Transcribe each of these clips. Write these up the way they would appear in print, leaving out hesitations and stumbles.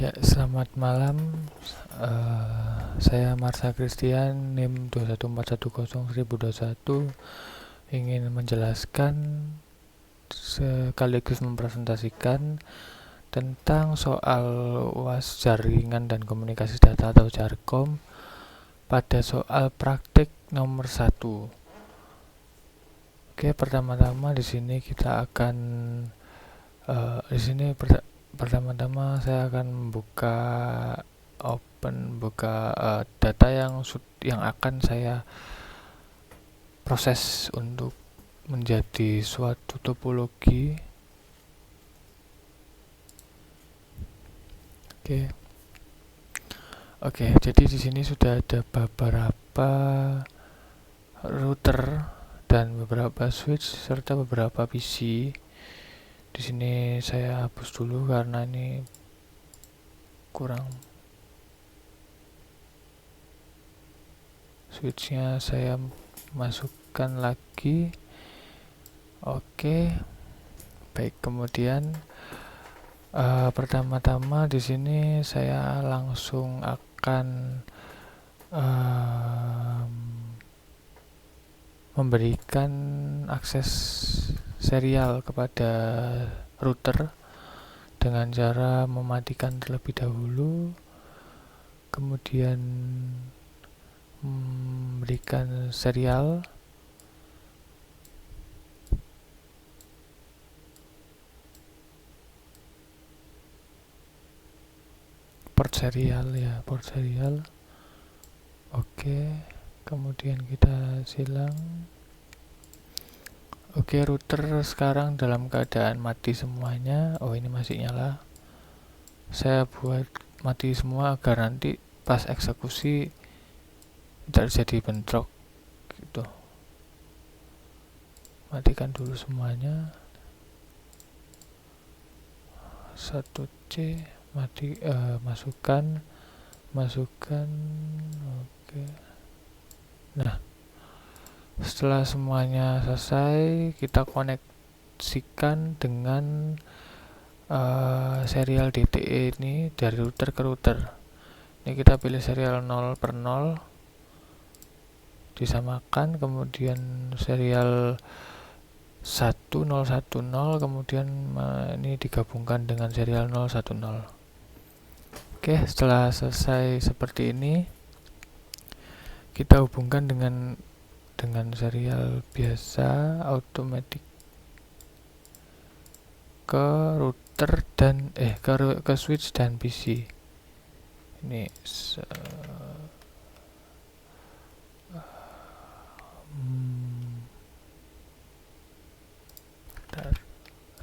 Ya, selamat malam. Saya Marsha Christian, NIM 214101021, ingin menjelaskan sekaligus mempresentasikan tentang soal UAS Jaringan dan Komunikasi Data atau JARKOM pada soal praktik nomor 1. Oke, pertama-tama di sini kita akan pertama-tama saya akan buka data yang akan saya proses untuk menjadi suatu topologi. Oke, jadi di sini sudah ada beberapa router dan beberapa switch serta beberapa PC. Di sini saya hapus dulu karena ini kurang. Switchnya saya masukkan lagi. Oke, baik. Kemudian pertama-tama di sini saya langsung akan memberikan akses serial kepada router dengan cara mematikan terlebih dahulu, kemudian memberikan serial port serial. Oke, kemudian kita silang. Oke, router sekarang dalam keadaan mati semuanya. Oh, ini masih nyala. Saya buat mati semua agar nanti pas eksekusi tidak terjadi bentrok gitu. Matikan dulu semuanya. 1C masukkan. Oke. Nah, setelah semuanya selesai, kita koneksikan dengan serial DTE ini dari router ke router. Ini kita pilih serial 0/0, disamakan, kemudian serial 1010, kemudian ini digabungkan dengan serial 010. Oke, setelah selesai seperti ini, kita hubungkan dengan serial biasa automatic ke router dan ke switch dan PC. Ini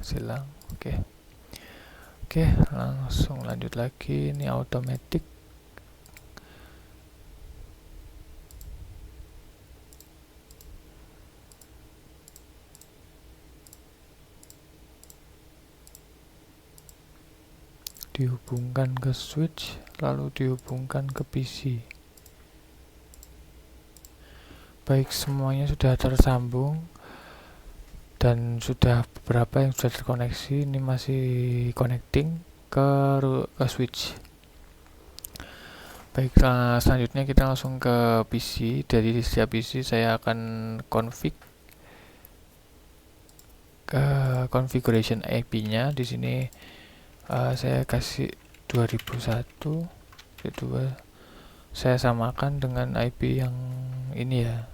silang. Oke, langsung lanjut lagi. Ini automatic. Dihubungkan ke switch, lalu dihubungkan ke PC. Baik, semuanya sudah tersambung dan sudah beberapa yang sudah terkoneksi. Ini masih connecting ke switch. Baik, selanjutnya kita langsung ke PC. Dari setiap PC saya akan configuration IP-nya. Di sini saya kasih 2001. Kedua, saya samakan dengan IP yang ini ya.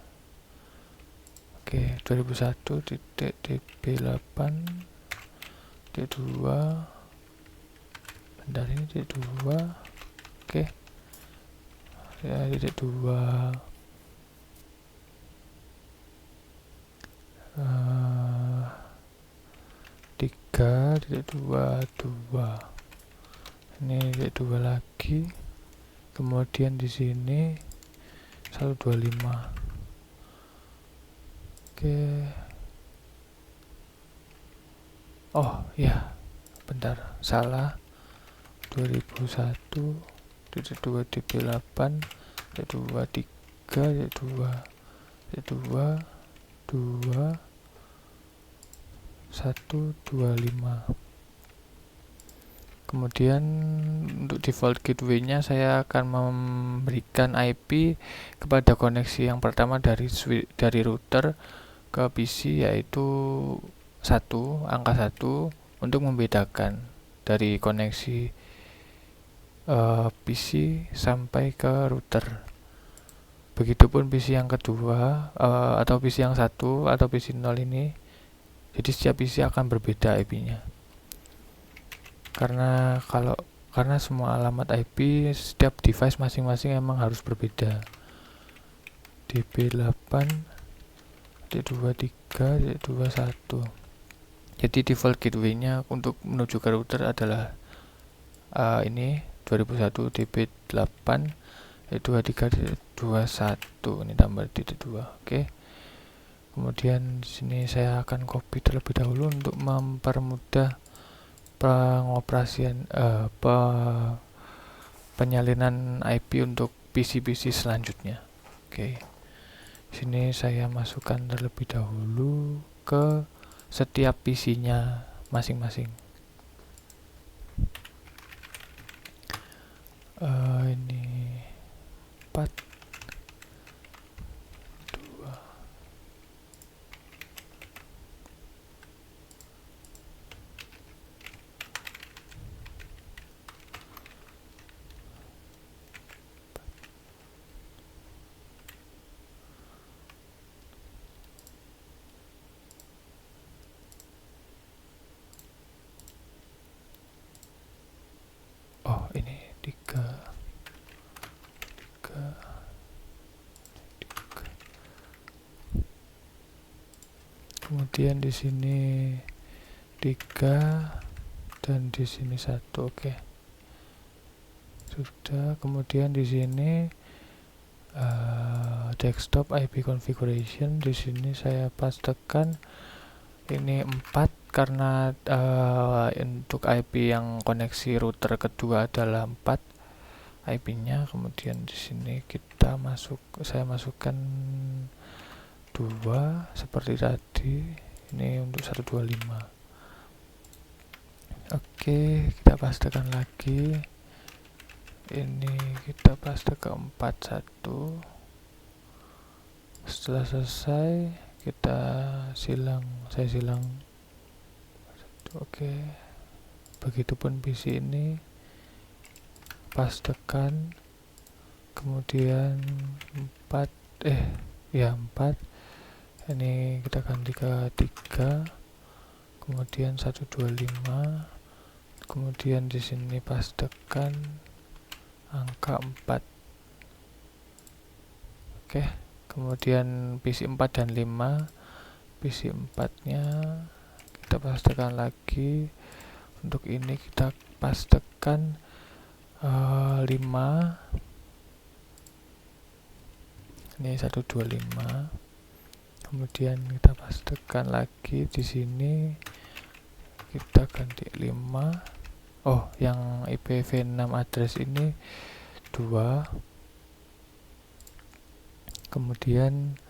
Oke, 2001.db8 D2. Bentar, ini D2. Oke. Ya, D2. 3.22. Ini D2 lagi. Kemudian di sini 125. Oke. Oh ya, bentar, salah. 2001 D2 DB8 D2 3 D2 2 125. Kemudian untuk default gateway-nya saya akan memberikan IP kepada koneksi yang pertama dari router ke PC, yaitu angka 1 untuk membedakan dari koneksi PC sampai ke router. Begitupun PC yang kedua atau PC yang 1 atau PC 0 ini. Jadi setiap PC akan berbeda IP-nya. Karena semua alamat IP setiap device masing-masing emang harus berbeda. DB8 D23 D21. Jadi default gateway-nya untuk menuju ke router adalah ini 2001 DB8 D23 D21, ini tambah D2. Oke. Kemudian di sini saya akan copy terlebih dahulu untuk mempermudah pengoperasian penyalinan IP untuk PC-PC selanjutnya. Oke. Sini saya masukkan terlebih dahulu ke setiap PC-nya masing-masing. Ini 4 ini 3. Kemudian di sini 3 dan di sini 1. Oke. Sudah. Kemudian di sini desktop IP configuration, di sini saya pastekan ini 4 karena untuk IP yang koneksi router kedua adalah 4 IP-nya. Kemudian di sini saya masukkan 2 seperti tadi. Ini untuk 125. Oke, kita pastekan lagi. Ini kita paste ke 41. Setelah selesai saya silang. Oke. Begitupun PC ini pastekan, kemudian 4. Ini kita ganti ke 3, kemudian 125, kemudian di sini pastekan angka 4. Oke, kemudian PC 4 dan 5. PC 4-nya kita pastekan lagi. Untuk ini kita pastekan 5. Ini 125. Kemudian kita pastekan lagi di sini, kita ganti 5. Yang IPv6 address ini 2. Kemudian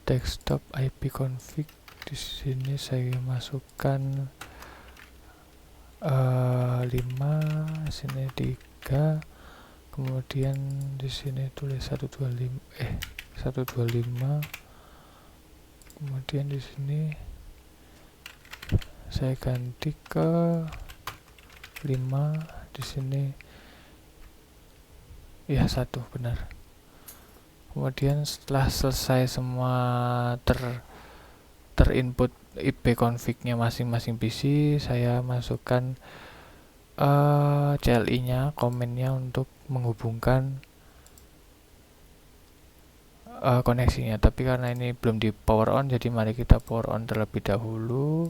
desktop IP config, di sini saya masukkan 5, sini 3. Kemudian di sini tulis 125. Kemudian di sini saya ganti ke 5. Di sini 1, benar. Kemudian setelah selesai semua terinput IP config-nya masing-masing PC, saya masukkan CLI-nya, komennya untuk menghubungkan koneksinya. Tapi karena ini belum di power on, jadi mari kita power on terlebih dahulu.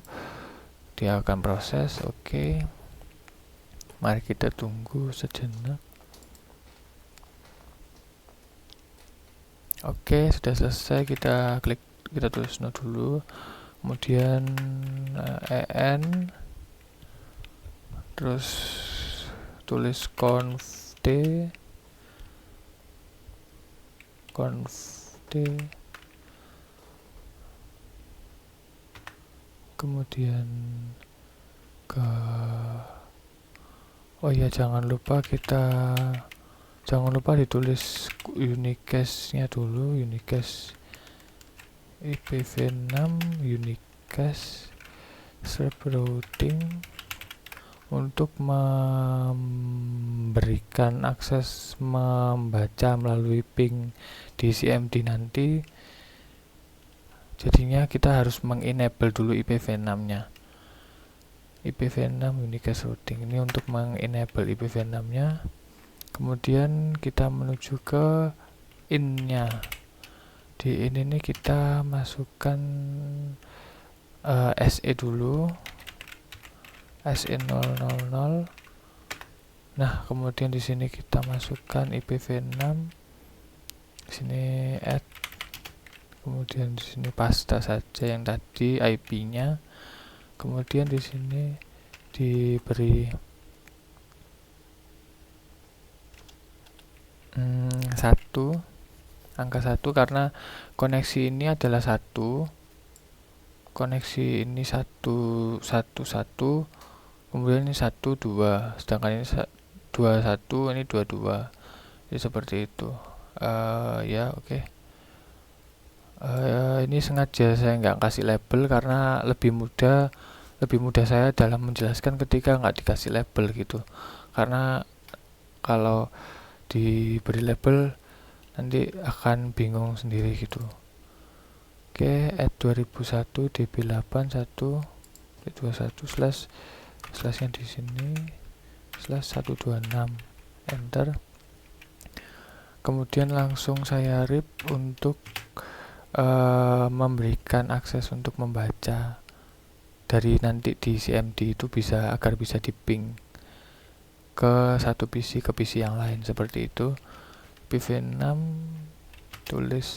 Dia akan proses. Oke. Mari kita tunggu sejenak. Oke, sudah selesai. Kita tulis no dulu. Kemudian en, terus tulis conf d, kemudian ke Oh iya, jangan lupa ditulis unicast-nya dulu, unicast IPv6 unicast serp routing untuk memberikan akses membaca melalui ping di CMD nanti. Jadinya kita harus mengenable dulu IPv6-nya. IPv6 unicast routing ini untuk mengenable IPv6-nya. Kemudian kita menuju ke in-nya. Di in ini kita masukkan SE dulu, SE000. Nah, kemudian di sini kita masukkan IPv6. Di sini add, kemudian di sini paste saja yang tadi IP-nya. Kemudian di sini diberi angka 1 karena koneksi ini adalah 1. Koneksi ini 111, kemudian ini 12, sedangkan ini 21, ini 22. Jadi seperti itu. Ya, oke. Ini sengaja saya nggak kasih label karena lebih mudah saya dalam menjelaskan ketika nggak dikasih label gitu. Karena kalau diberi label nanti akan bingung sendiri gitu. Oke, add 2001 db8 1 slashnya di sini /126 enter. Kemudian langsung saya rip untuk memberikan akses untuk membaca dari nanti di CMD itu agar bisa diping ke satu PC ke PC yang lain seperti itu. IPv6 tulis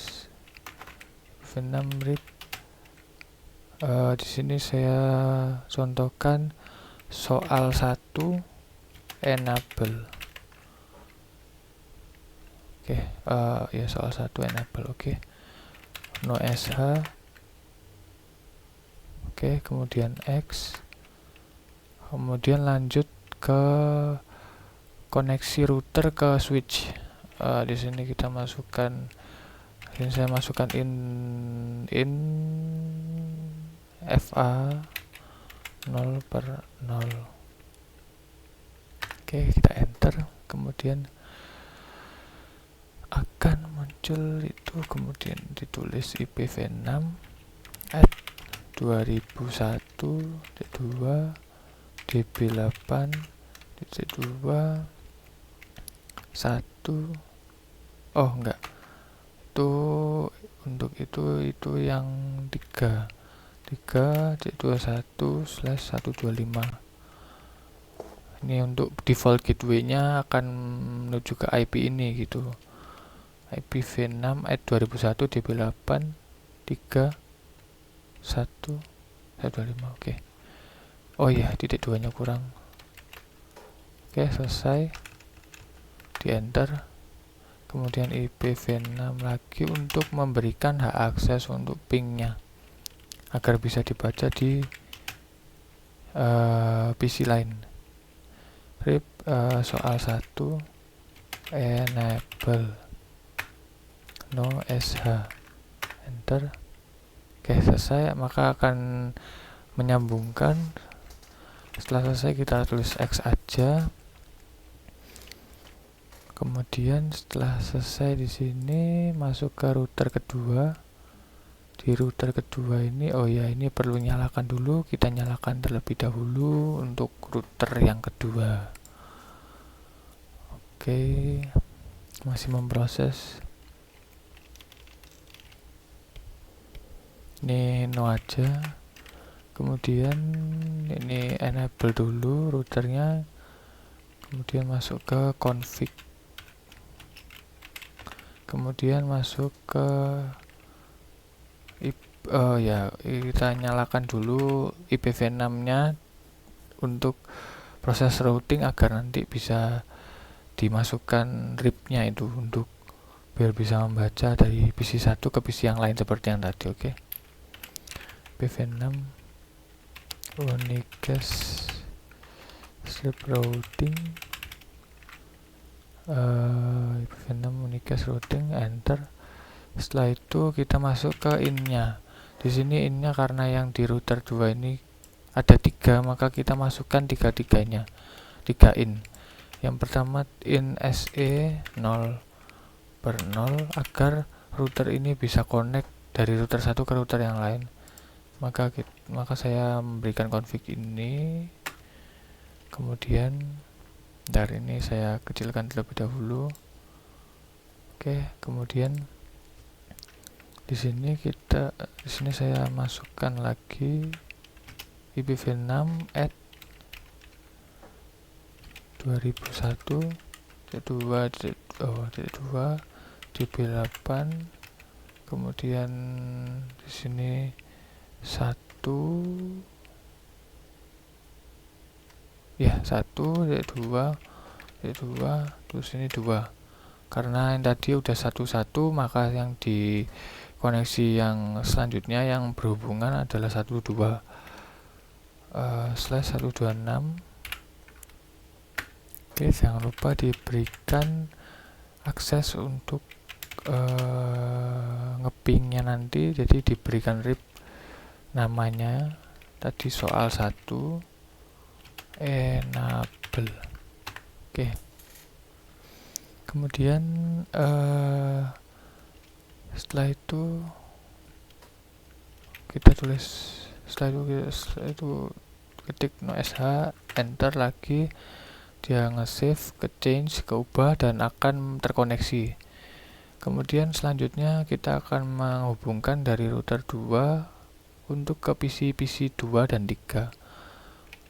IPv6 read. Di sini saya contohkan soal 1 enable. Oke, ya soal 1 enable. Oke. No sh. Oke, kemudian X. Kemudian lanjut ke koneksi router ke switch. Di sini kita masukkan, saya masukkan in FA 0/0. Oke, kita enter. Kemudian akan muncul itu, kemudian ditulis IPv6 at 2001.2 db8.2 1. Oh enggak, itu untuk itu yang 3.21/125. Ini untuk default gateway-nya akan menuju ke IP ini gitu. IPv6 at 2001 db8 3.1.125. Oke. Oh iya, titik 2-nya kurang. Oke, selesai. Di enter. Kemudian IPv6 lagi untuk memberikan hak akses untuk ping-nya agar bisa dibaca di PC lain. Rip soal 1 enable no sh enter. Oke, selesai. Maka akan menyambungkan. Setelah selesai kita tulis X aja. Kemudian setelah selesai di sini masuk ke router kedua. Di router kedua ini, oh ya, ini perlu nyalakan dulu. Kita nyalakan terlebih dahulu untuk router yang kedua. Oke, masih memproses. Ini no aja. Kemudian ini enable dulu routernya. Kemudian masuk ke config. Kemudian masuk ke kita nyalakan dulu IPv6-nya untuk proses routing agar nanti bisa dimasukkan RIP-nya itu untuk biar bisa membaca dari PC 1 ke PC yang lain seperti yang tadi. Oke. IPv6 unicast strip routing, IPv6 unicast routing, enter. Setelah itu kita masuk ke innya. Di sini innya karena yang di router 2 ini ada 3, maka kita masukkan 3 in. Yang pertama in SE 0/0 agar router ini bisa connect dari router 1 ke router yang lain. Maka saya memberikan config ini. Kemudian dari ini saya kecilkan terlebih dahulu. Oke, kemudian di sini saya masukkan lagi IPv6 at 2001.2.2 DB8, kemudian di sini 1.2, terus ini 2. Karena yang tadi udah 1.1, maka yang di koneksi yang selanjutnya yang berhubungan adalah 1.2/126. Oke, jangan lupa diberikan akses untuk ngepingnya nanti, jadi diberikan RIP namanya tadi soal 1 enable. Oke, kemudian setelah itu kita tulis, setelah itu ketik no.sh, enter lagi, dia nge-save, ke-change, keubah, dan akan terkoneksi. Kemudian selanjutnya kita akan menghubungkan dari router 2 untuk ke PC 2 dan 3.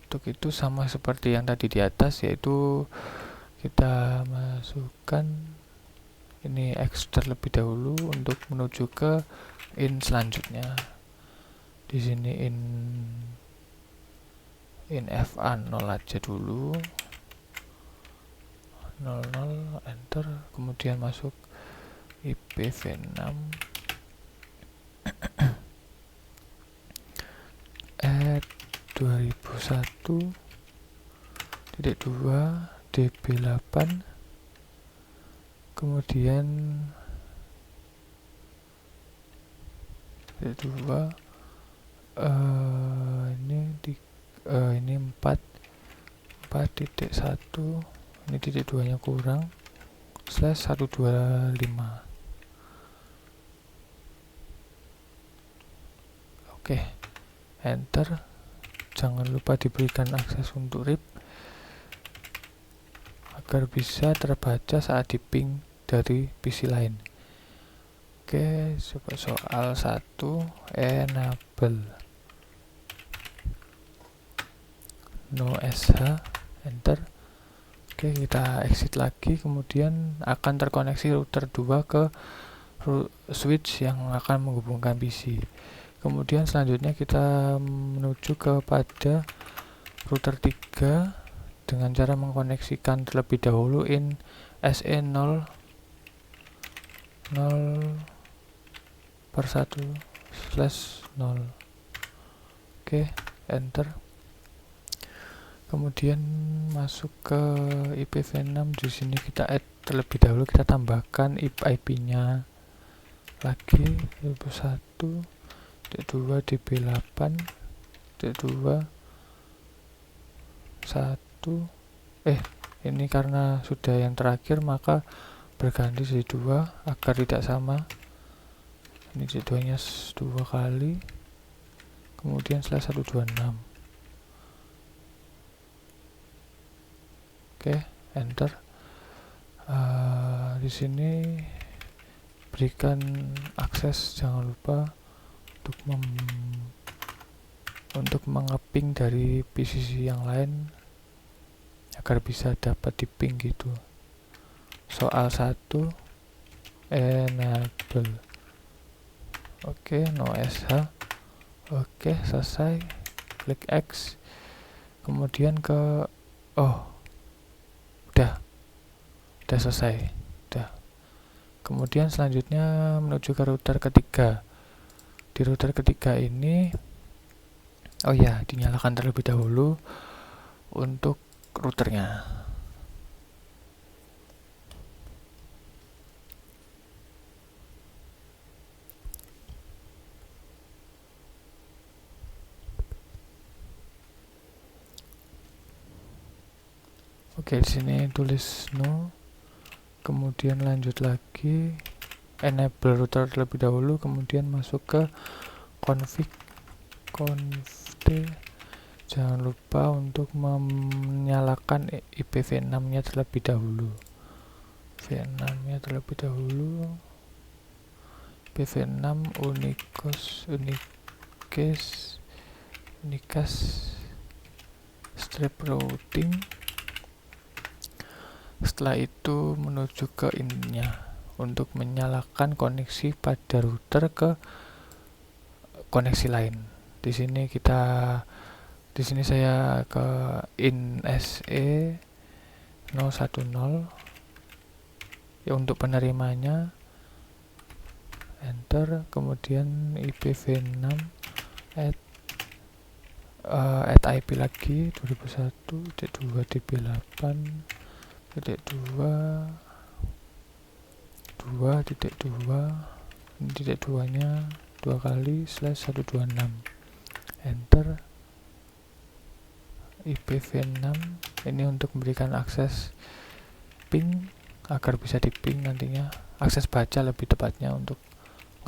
Untuk itu sama seperti yang tadi di atas, yaitu kita masukkan ini X terlebih dahulu untuk menuju ke in selanjutnya. Di sini in FA 0 aja dulu, 00, enter, kemudian masuk IPv6 at 2001.2 DB8, kemudian 2 ini 4.1, ini titik 2 nya kurang, /125. Oke, enter. Jangan lupa diberikan akses untuk RIP agar bisa terbaca saat di ping dari PC lain. Oke, soal 1 enable no.sh, enter. Oke, kita exit lagi, kemudian akan terkoneksi router 2 ke switch yang akan menghubungkan PC. Kemudian selanjutnya kita menuju kepada router 3 dengan cara mengkoneksikan terlebih dahulu in SE 0/0. Oke, enter. Kemudian masuk ke IPv6. Di sini kita add terlebih dahulu, kita tambahkan IP-nya lagi 1.2 DB8 2 1. Ini karena sudah yang terakhir maka berganti jadi 2 agar tidak sama. Ini jadi 2 nya 2 kali, kemudian /126. Oke, enter. Di sini berikan akses, jangan lupa untuk mengeping dari PC yang lain agar bisa dapat diping gitu. Soal 1 enable. Oke, no.sh. Oke, selesai. Klik X. Kemudian ke udah selesai. Kemudian selanjutnya menuju ke router ketiga. Di router ketiga ini dinyalakan terlebih dahulu untuk routernya. Oke, di sini tulis no, kemudian lanjut lagi enable router terlebih dahulu, kemudian masuk ke config conft. Jangan lupa untuk menyalakan IPv6 nya terlebih dahulu. V6 nya terlebih dahulu. IPv6 unicast strip routing. Setelah itu menuju ke innya untuk menyalakan koneksi pada router ke koneksi lain. Di sini saya ke inse 010 ya untuk penerimanya, enter, kemudian IPv6 add IP lagi 21.2.2.2.2 nya 2 kali /126, enter. IPv6 ini untuk memberikan akses ping agar bisa diping nantinya, akses baca lebih tepatnya untuk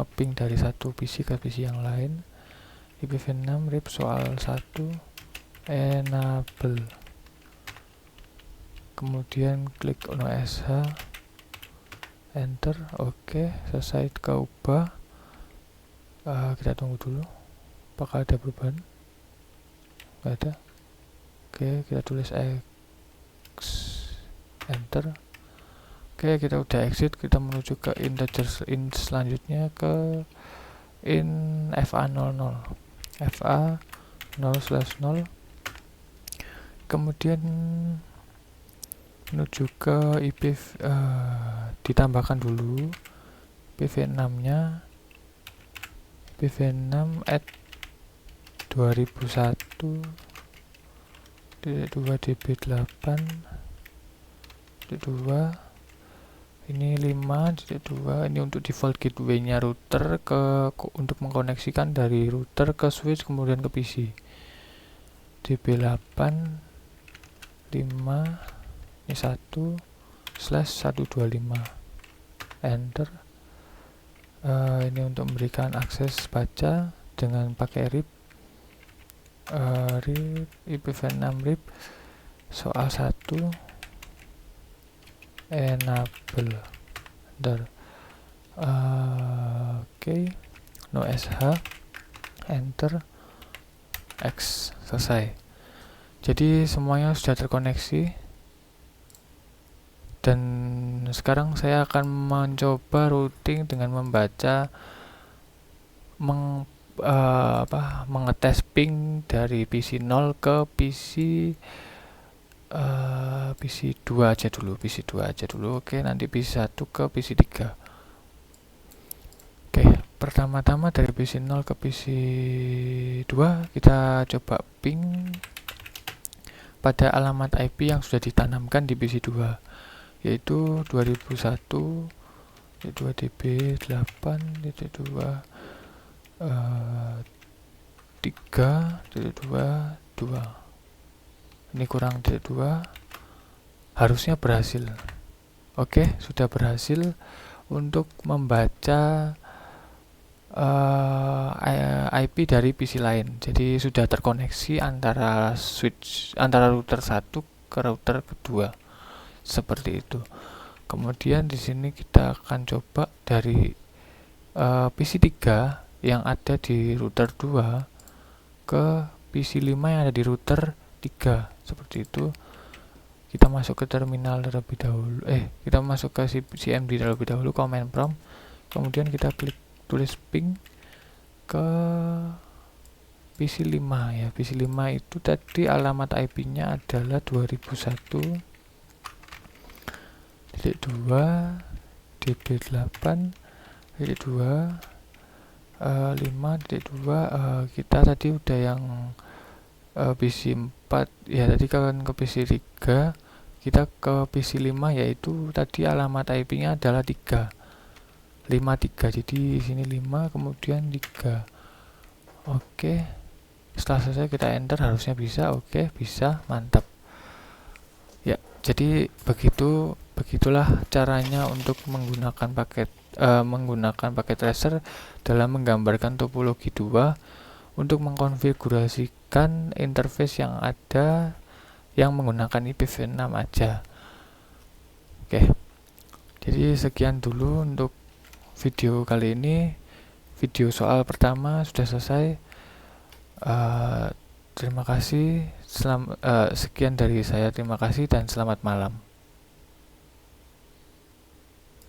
ngeping dari satu PC ke PC yang lain. IPv6 RIP soal 1 enable, kemudian klik no sh, enter. Oke, selesai keubah. Kita tunggu dulu apakah ada perubahan. Nggak ada. Oke, kita tulis X, enter. Oke, kita udah exit, kita menuju ke integer int selanjutnya, ke in fa00 fa0/0, kemudian menuju ke ditambahkan dulu IPv6 nya, IPv6 at 2001.2db8.2, ini 5.2. ini untuk default gateway nya router untuk mengkoneksikan dari router ke switch kemudian ke PC. db8 5 ini 1/125, enter. Ini untuk memberikan akses baca dengan pakai RIP, IPv6 RIP soal 1 enable, oke, no sh, enter, X, selesai. Jadi semuanya sudah terkoneksi, dan sekarang saya akan mencoba routing dengan membaca mengetes ping dari PC 0 ke PC 2 aja dulu, Oke, nanti PC 1 ke PC 3. Oke, pertama-tama dari PC 0 ke PC 2 kita coba ping pada alamat IP yang sudah ditanamkan di PC 2, yaitu 2001.2db8.3.2.2. ini kurang 2, harusnya berhasil. Oke, sudah berhasil untuk membaca IP dari PC lain. Jadi sudah terkoneksi antara router 1 ke router kedua, seperti itu. Kemudian di sini kita akan coba dari PC 3 yang ada di router 2 ke PC 5 yang ada di router 3, seperti itu. Kita masuk ke terminal terlebih dahulu, kita masuk ke cmd terlebih dahulu, command prompt, kemudian kita klik tulis ping ke PC 5 ya. PC 5 itu tadi alamat IP nya adalah 2001.2 db8.2 5.2. Kita tadi udah yang PC 4 ya, tadi kan ke PC 3, kita ke PC 5, yaitu tadi alamat IP-nya adalah 353. Jadi di sini 5 kemudian 3. Oke. Setelah selesai kita enter, harusnya bisa. Oke, bisa. Mantap. Ya, jadi begitulah caranya untuk menggunakan paket tracer dalam menggambarkan topologi 2 untuk mengkonfigurasikan interface yang ada yang menggunakan IPv6 aja. Oke, jadi sekian dulu untuk video kali ini. Video soal pertama sudah selesai. Terima kasih. Sekian dari saya, terima kasih dan selamat malam.